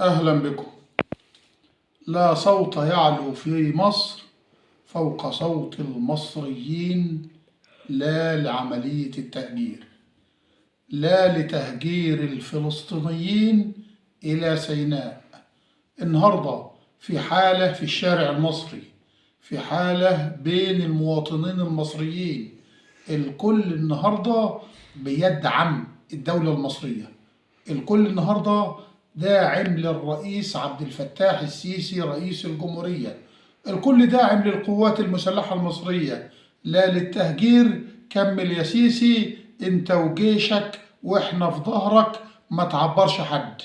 أهلا بكم. لا صوت يعلو في مصر فوق صوت المصريين، لا لعملية التهجير، لا لتهجير الفلسطينيين إلى سيناء. النهاردة في حالة في الشارع المصري، في حالة بين المواطنين المصريين، الكل النهاردة بيدعم الدولة المصرية، الكل النهاردة داعم للرئيس عبد الفتاح السيسي رئيس الجمهورية، الكل داعم للقوات المسلحة المصرية، لا للتهجير. كمل يا سيسي، انت وجيشك واحنا في ظهرك، ما تعبرش حد.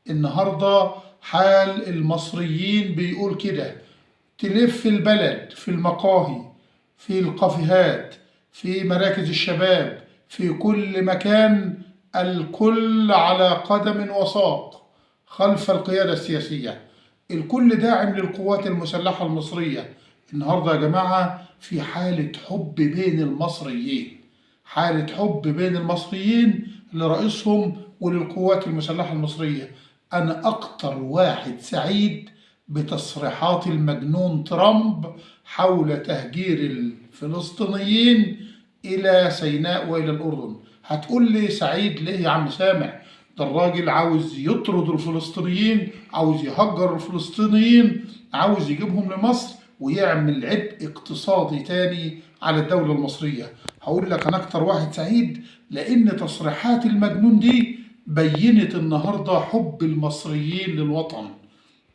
النهاردة حال المصريين بيقول كده، تلف البلد في المقاهي، في الكافيهات، في مراكز الشباب، في كل مكان، الكل على قدم وساق خلف القيادة السياسية، الكل داعم للقوات المسلحة المصرية. النهاردة يا جماعة في حالة حب بين المصريين، حالة حب بين المصريين لرئيسهم وللقوات المسلحة المصرية. أنا أكتر واحد سعيد بتصريحات المجنون ترامب حول تهجير الفلسطينيين إلى سيناء وإلى الأردن. هتقول لي سعيد ليه يا عم سامح؟ ده الراجل عاوز يطرد الفلسطينيين، عاوز يهجر الفلسطينيين، عاوز يجيبهم لمصر ويعمل عبء اقتصادي تاني على الدولة المصرية. هقول لك أنا أكتر واحد سعيد لأن تصريحات المجنون دي بينت النهاردة حب المصريين للوطن.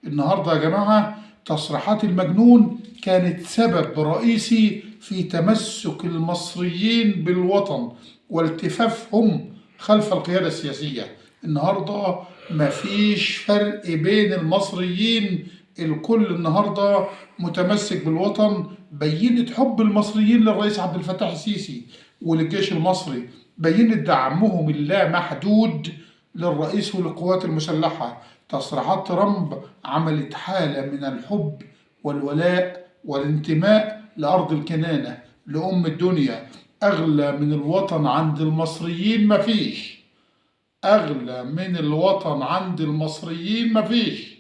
النهاردة يا جماعة تصريحات المجنون كانت سبب رئيسي في تمسك المصريين بالوطن والتفافهم خلف القيادة السياسية. النهاردة مفيش فرق بين المصريين، الكل النهاردة متمسك بالوطن. بينت حب المصريين للرئيس عبد الفتاح السيسي وللجيش المصري، بينت دعمهم اللامحدود للرئيس وللقوات المسلحة. تصريحات ترامب عملت حالة من الحب والولاء والانتماء لأرض الكنانة، لأم الدنيا. أغلى من الوطن عند المصريين مفيش، أغلى من الوطن عند المصريين مفيش.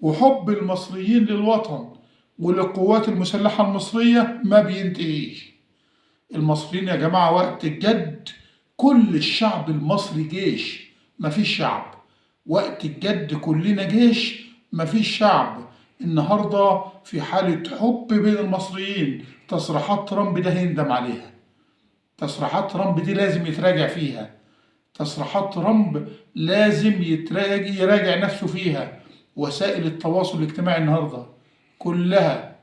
وحب المصريين للوطن وللقوات المسلحة المصرية ما بينتهيش. المصريين يا جماعة وقت الجد كل الشعب المصري جيش، مفيش شعب. وقت الجد كلنا جيش، مفيش شعب. النهاردة في حالة حب بين المصريين. تصريحات ترامب ده هيندم عليها، تصريحات ترامب دي لازم يتراجع فيها، تصريحات ترامب لازم يراجع نفسه فيها. وسائل التواصل الاجتماعي النهاردة كلها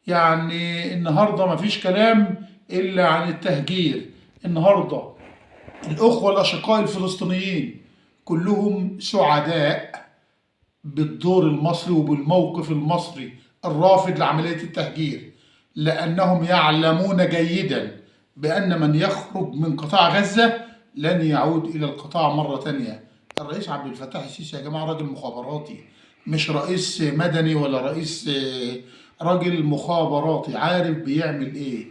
يعني النهاردة مفيش كلام إلا عن التهجير. النهاردة الأخوة الأشقاء الفلسطينيين كلهم سعداء بالدور المصري وبالموقف المصري الرافض لعملية التهجير، لأنهم يعلمون جيدا بأن من يخرج من قطاع غزة لن يعود إلى القطاع مرة تانية. الرئيس عبد الفتاح السيسي يا جماعة راجل مخابراتي، مش رئيس مدني ولا رئيس، راجل مخابراتي عارف بيعمل إيه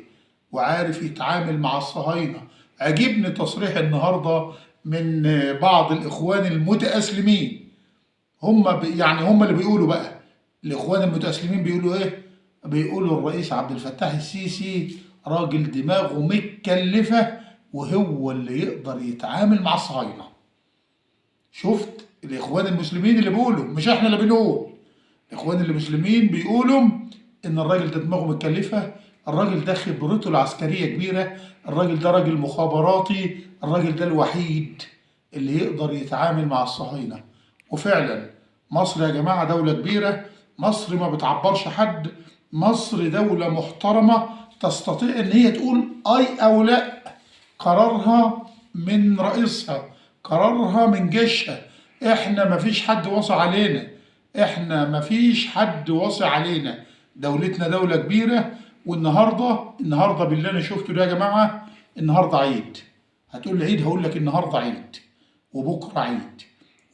وعارف يتعامل مع الصهاينة. عجبني تصريح النهاردة من بعض الإخوان المتأسلمين، يعني هم اللي بيقولوا بقى، الإخوان المتأسلمين بيقولوا إيه؟ بيقولوا الرئيس عبد الفتاح السيسي راجل دماغه متكلفة وهو اللي يقدر يتعامل مع الصهاينة. شفت الإخوان المسلمين اللي بيقولوا، مش إحنا اللي بنقول، الإخوان المسلمين بيقولوا إن الراجل ده دماغه متكلفة، الراجل ده خبرته العسكرية كبيرة، الراجل ده راجل مخابراتي، الراجل ده الوحيد اللي يقدر يتعامل مع الصهاينة. وفعلا مصر يا جماعة دولة كبيرة، مصر ما بتعبرش حد، مصر دولة محترمة تستطيع إن هي تقول أي أو لا. قرارها من رئيسها، قرارها من جيشها. إحنا ما فيش حد وصى علينا، إحنا ما فيش حد وصى علينا، دولتنا دولة كبيرة. النهارده باللي أنا شفته ده يا جماعة، النهارده عيد. هتقول لي عيد، هقول لك النهارده عيد وبكرة عيد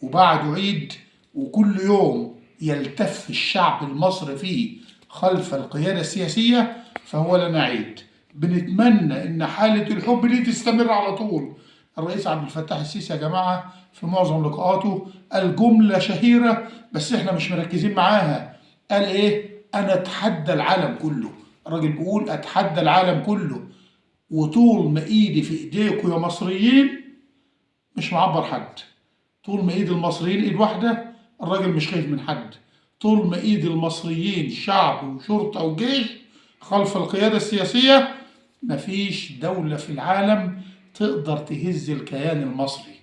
وبعده عيد، وكل يوم يلتف الشعب المصري فيه خلف القيادة السياسية فهو لنا عيد. بنتمنى إن حالة الحب دي تستمر على طول. الرئيس عبد الفتاح السيسي يا جماعة في معظم لقاءاته قال جملة شهيرة بس احنا مش مركزين معاها. قال ايه؟ انا اتحدى العالم كله. الراجل بيقول اتحدى العالم كله، وطول ما ايدي في ايديكم يا مصريين مش معبر حد. طول ما ايد المصريين ايد واحدة، الراجل مش خايف من حد. طول ما ايد المصريين شعب وشرطة وجيش خلف القيادة السياسية، مفيش دولة في العالم تقدر تهز الكيان المصري.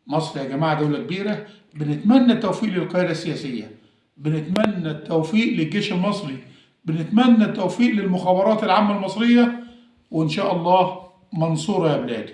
مصر يا جماعة دولة كبيرة، بنتمنى التوفيق للقيادة السياسية، بنتمنى التوفيق للجيش المصري، بنتمنى التوفيق للمخابرات العامة المصرية، وإن شاء الله منصورة يا بلادي.